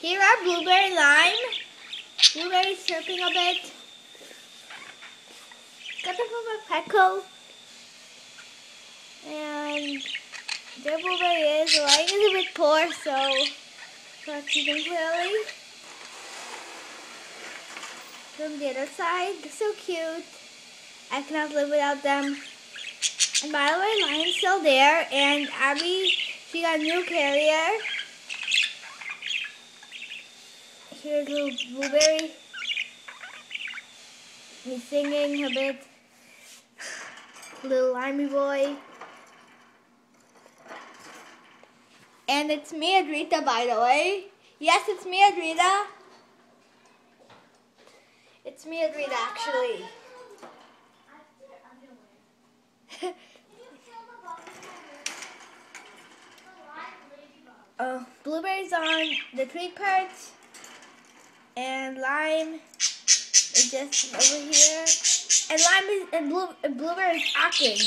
Here are Blueberry, Lime. Blueberry's chirping a bit. Got them from a Petco. And there Blueberry is. Lime is a bit poor, so not seeing clearly. From the other side, they're so cute. I cannot live without them. And by the way, Lime's still there, and Abby, she got a new carrier. Here's little Blueberry. He's singing a bit. Little Limey boy. And it's me, Adrita, by the way. Yes, it's me, Adrita. It's me, Adrita, actually. Blueberry's on the tree perch, and Lime is just over here. And Lime is, and Blueberry is acting.